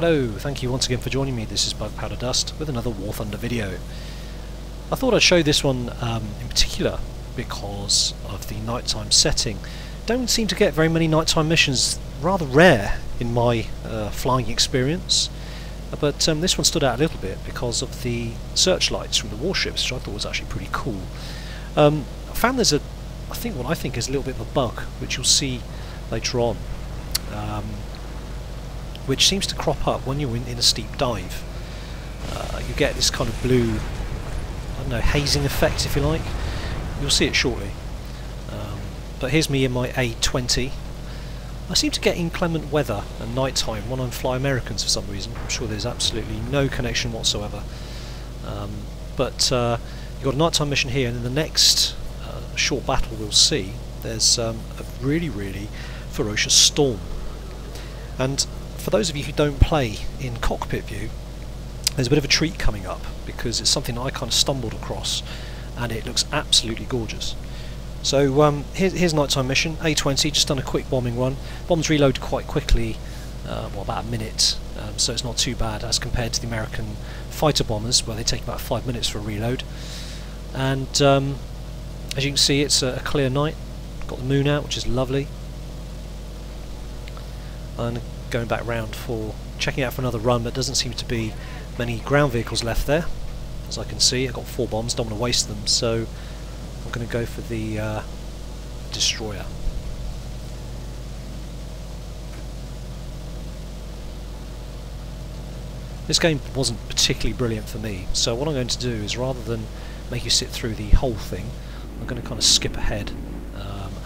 Hello, thank you once again for joining me. This is Bug Powder Dust with another War Thunder video. I thought I'd show this one in particular because of the nighttime setting. Don't seem to get very many nighttime missions, rather rare in my flying experience. But this one stood out a little bit because of the searchlights from the warships, which I thought was actually pretty cool. I found there's what I think is a little bit of a bug, which you'll see later on. Which seems to crop up when you're in a steep dive. You get this kind of blue, I don't know, hazing effect if you like. You'll see it shortly. But here's me in my A20. I seem to get inclement weather at night time when I'm fly Americans for some reason. I'm sure there's absolutely no connection whatsoever. But you've got a nighttime mission here, and in the next short battle we'll see there's a really ferocious storm. And for those of you who don't play in cockpit view, there's a bit of a treat coming up because it's something I kind of stumbled across and it looks absolutely gorgeous. So here's a nighttime mission, A20, just done a quick bombing run. Bombs reload quite quickly, well, about a minute, so it's not too bad as compared to the American fighter bombers where they take about 5 minutes for a reload. And as you can see, it's a clear night, got the moon out, which is lovely. And going back round for checking out for another run, but doesn't seem to be many ground vehicles left there. As I can see, I've got 4 bombs, don't want to waste them, so I'm going to go for the destroyer. This game wasn't particularly brilliant for me, so what I'm going to do is, rather than make you sit through the whole thing, I'm going to kind of skip ahead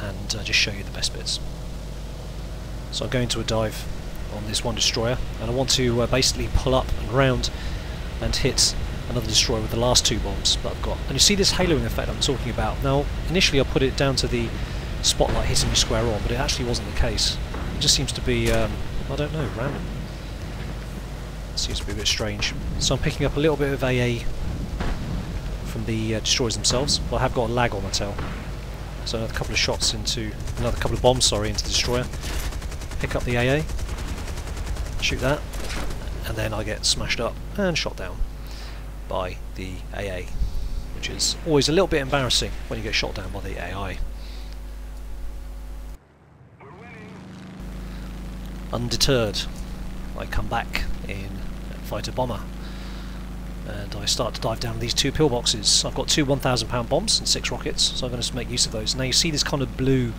and just show you the best bits. So I'm going to a dive on this one destroyer, and I want to basically pull up and round and hit another destroyer with the last 2 bombs that I've got. And you see this haloing effect I'm talking about. Now, initially I put it down to the spotlight hitting you square on, but it actually wasn't the case. It just seems to be, I don't know, random. It seems to be a bit strange. So I'm picking up a little bit of AA from the destroyers themselves, but I have got a lag on my tail. So another couple of shots into, another couple of bombs, sorry, into the destroyer. Pick up the AA, shoot that, and then I get smashed up and shot down by the AA, which is always a little bit embarrassing when you get shot down by the AI. Undeterred, I come back in fighter bomber, and I start to dive down these 2 pillboxes. I've got 2 1,000-pound bombs and 6 rockets, so I'm going to make use of those. Now you see this kind of blue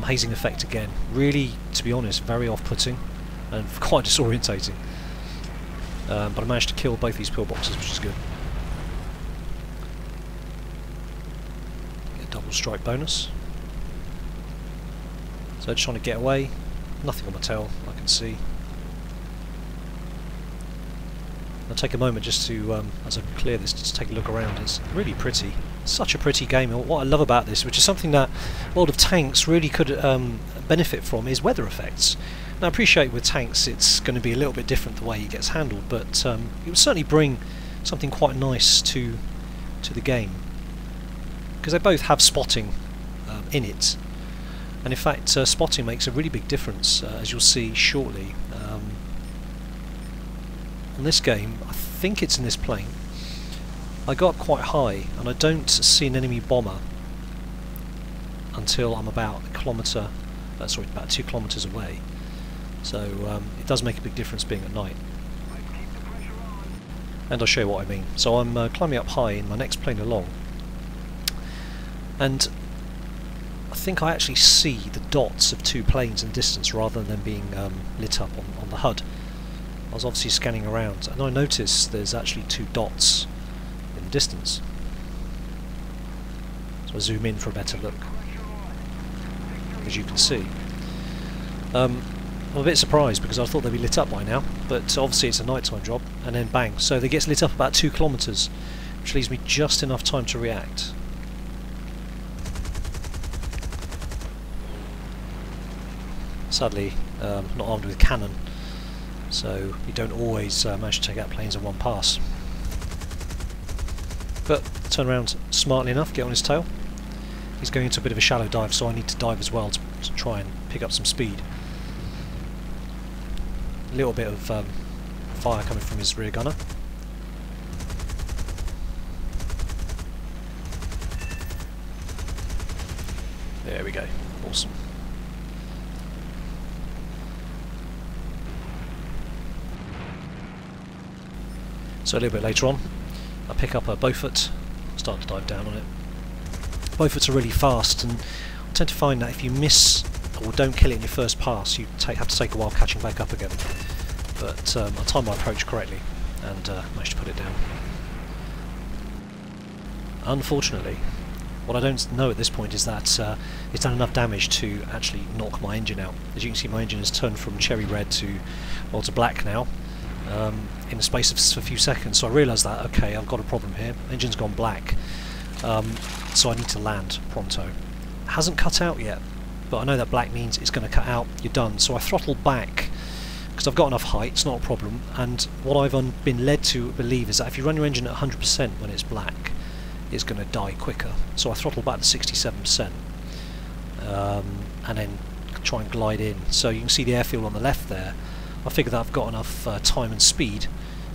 hazing effect again. Really, to be honest, very off-putting and quite disorientating. But I managed to kill both these pillboxes, which is good. Get a double strike bonus. So just trying to get away. Nothing on my tail, I can see. I'll take a moment just to, as I clear this, just take a look around. It's really pretty. Such a pretty game. What I love about this, which is something that World of Tanks really could benefit from, is weather effects. Now I appreciate with tanks it's going to be a little bit different the way it gets handled, but it would certainly bring something quite nice to the game, because they both have spotting in it, and in fact spotting makes a really big difference, as you'll see shortly. On this game, I think it's in this plane, I go up quite high and I don't see an enemy bomber until I'm about about 2 kilometres away. So it does make a big difference being at night. And I'll show you what I mean. So I'm climbing up high in my next plane along, and I think I actually see the dots of 2 planes in distance rather than being lit up on the HUD. I was obviously scanning around, and I noticed there's actually 2 dots in the distance. So I zoom in for a better look, as you can see. I'm a bit surprised because I thought they'd be lit up by now, but obviously it's a nighttime job, and then bang, so they get lit up about 2 kilometres, which leaves me just enough time to react. Sadly, not armed with cannon, so you don't always manage to take out planes in one pass. But turn around smartly enough, get on his tail. He's going into a bit of a shallow dive, so I need to dive as well to try and pick up some speed. A little bit of fire coming from his rear gunner. There we go. Awesome. So a little bit later on, I pick up a Beaufort, start to dive down on it. Beauforts are really fast, and I tend to find that if you miss or don't kill it in your first pass, you have to take a while catching back up again. But I timed my approach correctly and managed to put it down. Unfortunately, what I don't know at this point is that it's done enough damage to actually knock my engine out. As you can see, my engine has turned from cherry red to black now in the space of a few seconds. So I realised that, okay, I've got a problem here. Engine's gone black, so I need to land pronto. It hasn't cut out yet, but I know that black means it's going to cut out, you're done. So I throttled back because I've got enough height, it's not a problem. And what I've been led to believe is that if you run your engine at 100% when it's black, it's going to die quicker. So I throttle back to 67%, and then try and glide in. So you can see the airfield on the left there. I figure that I've got enough time and speed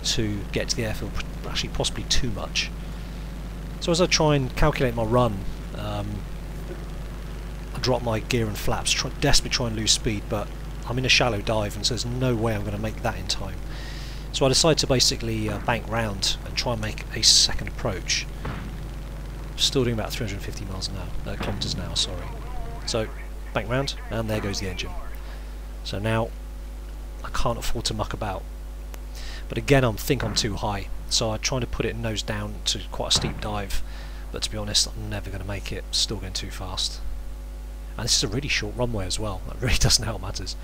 to get to the airfield, actually possibly too much. So as I try and calculate my run, I drop my gear and flaps, desperately try and lose speed, but I'm in a shallow dive and so there's no way I'm going to make that in time. So I decide to basically bank round and try and make a second approach. Still doing about 350 kilometers an hour, sorry. So bank round, and there goes the engine. So now I can't afford to muck about. But again, I think I'm too high, so I'm trying to put it nose down to quite a steep dive. But to be honest, I'm never going to make it. Still going too fast. And this is a really short runway as well. That really doesn't help matters.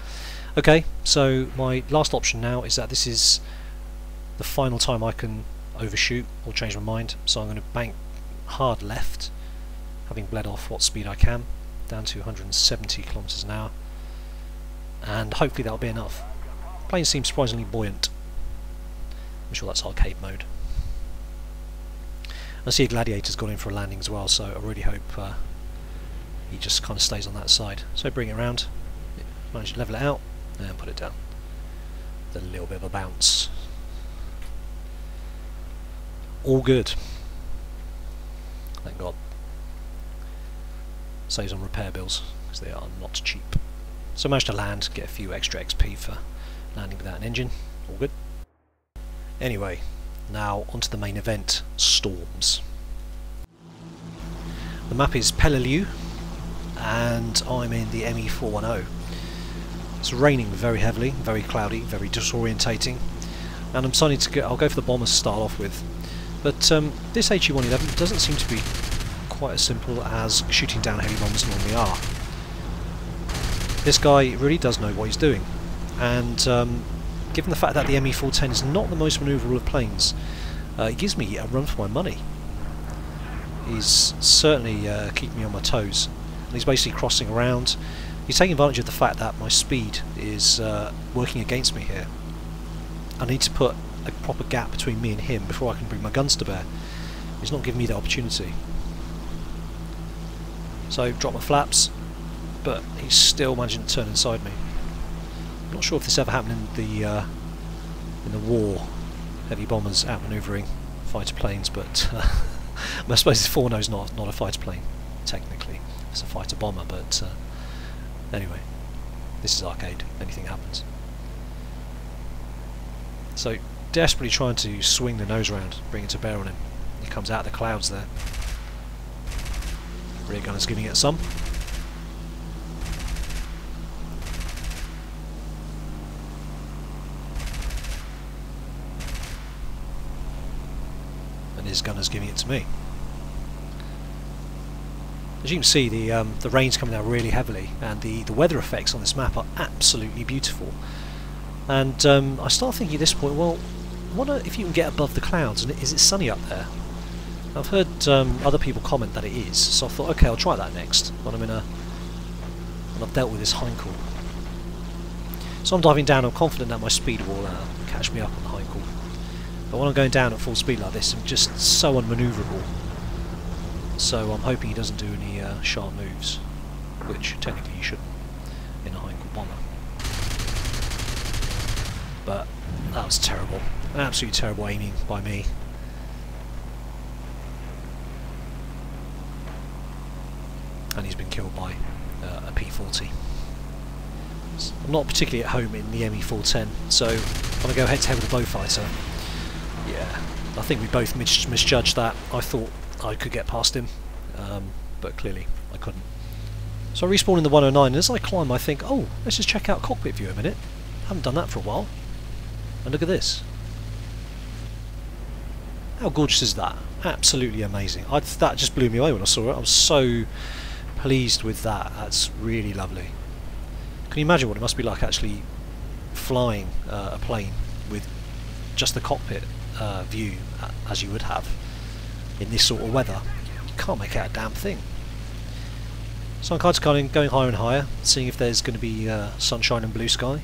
Okay, so my last option now is that this is the final time I can overshoot or change my mind. So I'm going to bank hard left, having bled off what speed I can, down to 170 kilometers an hour, and hopefully that'll be enough. The plane seems surprisingly buoyant. I'm sure that's arcade mode. I see a Gladiator's gone in for a landing as well, so I really hope he just kind of stays on that side. So bring it around, manage to level it out, and put it down. With a little bit of a bounce. All good. Thank God. Saves on repair bills, because they are not cheap. So I managed to land, get a few extra XP for landing without an engine. All good. Anyway, now onto the main event, storms. The map is Peleliu, and I'm in the ME410. It's raining very heavily, very cloudy, very disorientating, and I'm starting to I'll go for the bombers to start off with. But this HE-111 doesn't seem to be quite as simple as shooting down heavy bombers normally are. This guy really does know what he's doing, and given the fact that the ME410 is not the most manoeuvrable of planes, it gives me a run for my money. He's certainly keeping me on my toes, and he's basically crossing around. He's taking advantage of the fact that my speed is working against me here. I need to put a proper gap between me and him before I can bring my guns to bear. He's not giving me the opportunity. So drop my flaps, but he's still managing to turn inside me. I'm not sure if this ever happened in the war, heavy bombers outmanoeuvring fighter planes, but I suppose the 4.0 is not a fighter plane technically. It's a fighter bomber, but anyway, this is arcade. Anything happens. So desperately trying to swing the nose round, bring it to bear on him. He comes out of the clouds there. Rear gunner's giving it some. And his gunner's giving it to me. As you can see, the rain's coming down really heavily, and the weather effects on this map are absolutely beautiful. And I start thinking at this point, well, I wonder if you can get above the clouds, and is it sunny up there? I've heard other people comment that it is, so I thought, okay, I'll try that next when I've dealt with this Heinkel. So I'm diving down. I'm confident that my speed will catch me up on the Heinkel. But when I'm going down at full speed like this, I'm just so unmanoeuvrable. So I'm hoping he doesn't do any sharp moves, which technically he shouldn't in a Heinkel bomber. but that was terrible. Absolutely terrible aiming by me. And he's been killed by a P40. I'm not particularly at home in the ME410, so when I go head to head with a bowfighter, yeah, I think we both misjudged that. I thought I could get past him, but clearly I couldn't. So I respawn in the 109, and as I climb I think, oh, let's just check out cockpit view a minute. Haven't done that for a while. And look at this. How gorgeous is that? Absolutely amazing. That just blew me away when I saw it. I was so pleased with that. That's really lovely. Can you imagine what it must be like actually flying a plane with just the cockpit view as you would have in this sort of weather? You can't make out a damn thing. So I'm kind of going higher and higher, seeing if there's going to be sunshine and blue sky.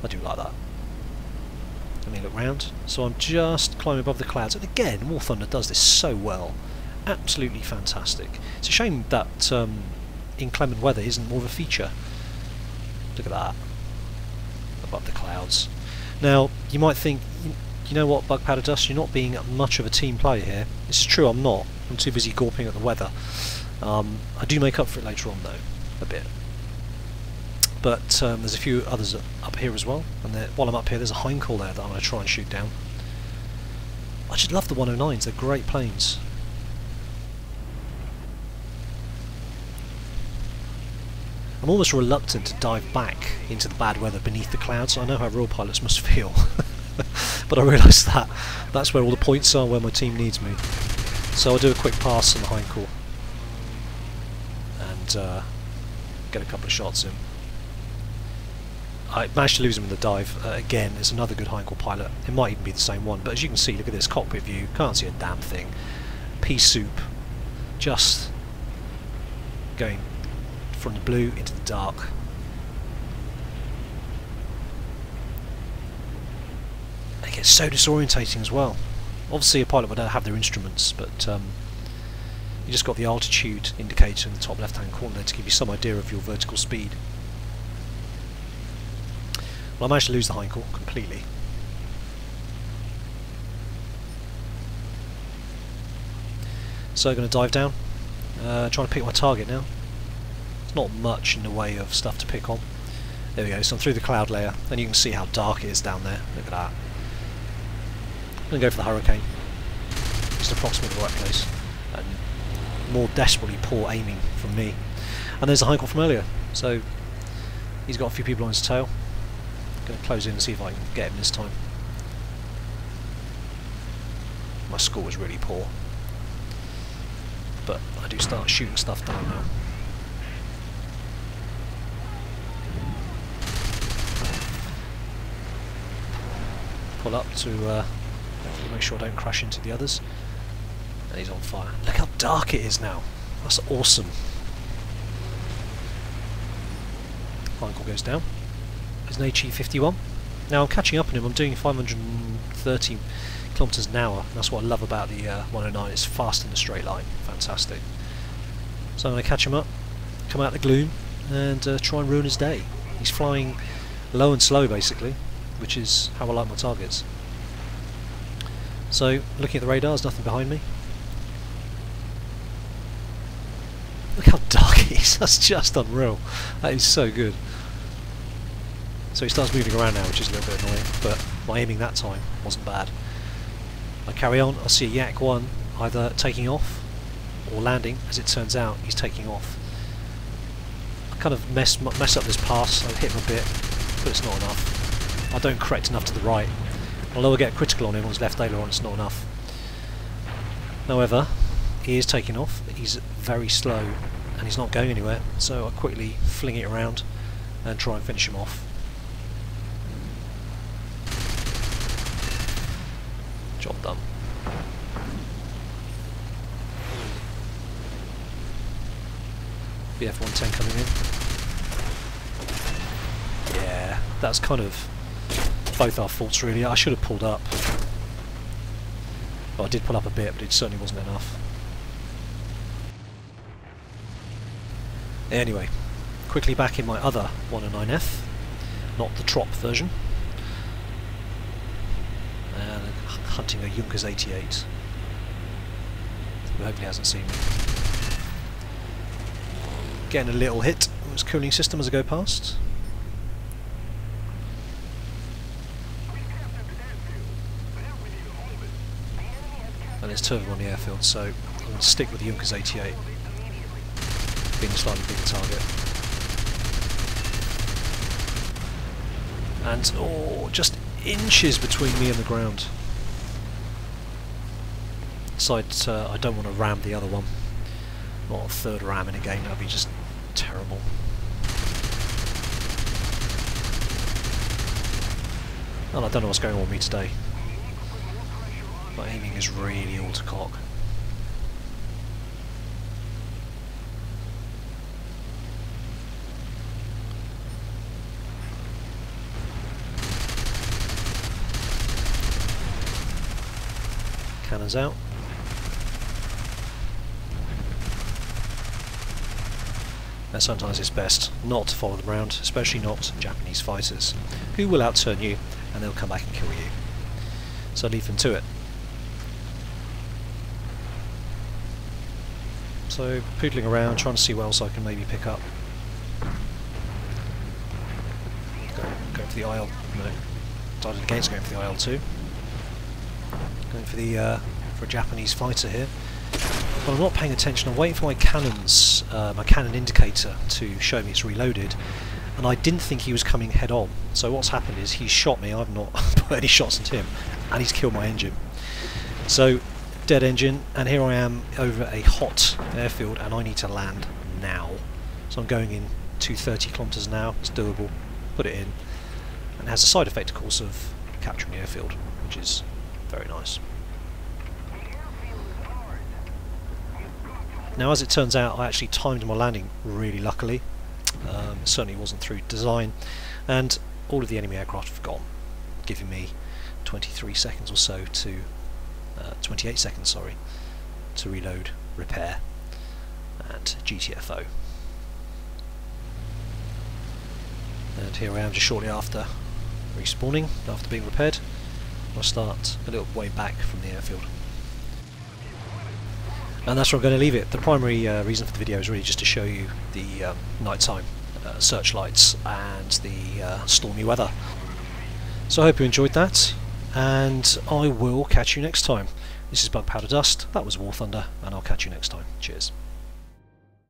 I do like that. Let me look round. So I'm just climbing above the clouds, and again, War Thunder does this so well. Absolutely fantastic. It's a shame that inclement weather isn't more of a feature. Look at that. Above the clouds. Now, you might think, you know what, Bug Powder Dust, you're not being much of a team player here. It's true, I'm not. I'm too busy gawping at the weather. I do make up for it later on, though, a bit. But there's a few others up here as well, and while I'm up here there's a Heinkel there that I'm going to try and shoot down. I just love the 109s, they're great planes. I'm almost reluctant to dive back into the bad weather beneath the clouds. I know how real pilots must feel, but I realise that that's where all the points are, where my team needs me. So I'll do a quick pass on the Heinkel and get a couple of shots in. I managed to lose him in the dive. Again, it's another good Heinkel pilot. It might even be the same one, but as you can see, look at this cockpit view. Can't see a damn thing. Pea soup. Just going from the blue into the dark. And it gets so disorientating as well. Obviously a pilot would have their instruments, but you just got the altitude indicator in the top left hand corner there to give you some idea of your vertical speed. Well, I managed to lose the Heinkel completely. So I'm going to dive down, trying to pick my target now. It's not much in the way of stuff to pick on. There we go, so I'm through the cloud layer, and you can see how dark it is down there. Look at that. I'm going to go for the Hurricane. Just approximately the right place. And more desperately poor aiming from me. And there's the Heinkel from earlier, so he's got a few people on his tail. Going to close in and see if I can get him this time. My score was really poor, but I do start shooting stuff down now. Pull up to make sure I don't crash into the others. And he's on fire. Look how dark it is now. That's awesome. Heinkel goes down. There's an HE51. Now I'm catching up on him. I'm doing 530 kilometers an hour. That's what I love about the 109. It's fast in a straight line. Fantastic. So I'm going to catch him up, come out of the gloom, and try and ruin his day. He's flying low and slow, basically, which is how I like my targets. So looking at the radar, there's nothing behind me. Look how dark it is. That's just unreal. That is so good. So he starts moving around now, which is a little bit annoying, but my aiming that time wasn't bad. I carry on, I see a Yak 1 either taking off or landing. As it turns out, he's taking off. I kind of mess up this pass, I hit him a bit, but it's not enough. I don't correct enough to the right. Although I get critical on him on his left aileron, it's not enough. However, he is taking off, he's very slow, and he's not going anywhere, so I quickly fling it around and try and finish him off. Job done. BF-110 coming in. Yeah, that's kind of both our faults really. I should have pulled up. Well, I did pull up a bit, but it certainly wasn't enough. Anyway, quickly back in my other 109F. not the trop version. And hunting a Junkers 88. Who hopefully hasn't seen me. Getting a little hit on his cooling system as I go past. And there's two of them on the airfield, so I'm going to stick with the Junkers 88, being a slightly bigger target. And, oh, just inches between me and the ground. Decide I don't want to ram the other one. Not a third ram in a game, that would be just terrible. And I don't know what's going on with me today. My aiming is really all to cock. Cannons out. And sometimes it's best not to follow them around, especially not Japanese fighters, who will outturn you and they'll come back and kill you. So leave them to it. So poodling around, trying to see what else I can maybe pick up. Going for the IL, no, decided against going for the IL-2. Going for the for a Japanese fighter here. But I'm not paying attention. I'm waiting for my cannons, my cannon indicator to show me it's reloaded, and I didn't think he was coming head on. So what's happened is he's shot me. I've not put any shots into him, and he's killed my engine. So dead engine, and here I am over a hot airfield, and I need to land now. So I'm going in 230 kilometers an hour. It's doable. Put it in, and it has a side effect, of course, of capturing the airfield, which is very nice. Now, as it turns out, I actually timed my landing really luckily. It certainly wasn't through design, and all of the enemy aircraft have gone, giving me 23 seconds or so to 28 seconds, sorry, to reload, repair, and GTFO. And here I am just shortly after respawning, after being repaired. I'll start a little way back from the airfield. And that's where I'm going to leave it. The primary reason for the video is really just to show you the nighttime searchlights and the stormy weather. So I hope you enjoyed that, and I will catch you next time. This is Bug Powder Dust, that was War Thunder, and I'll catch you next time. Cheers.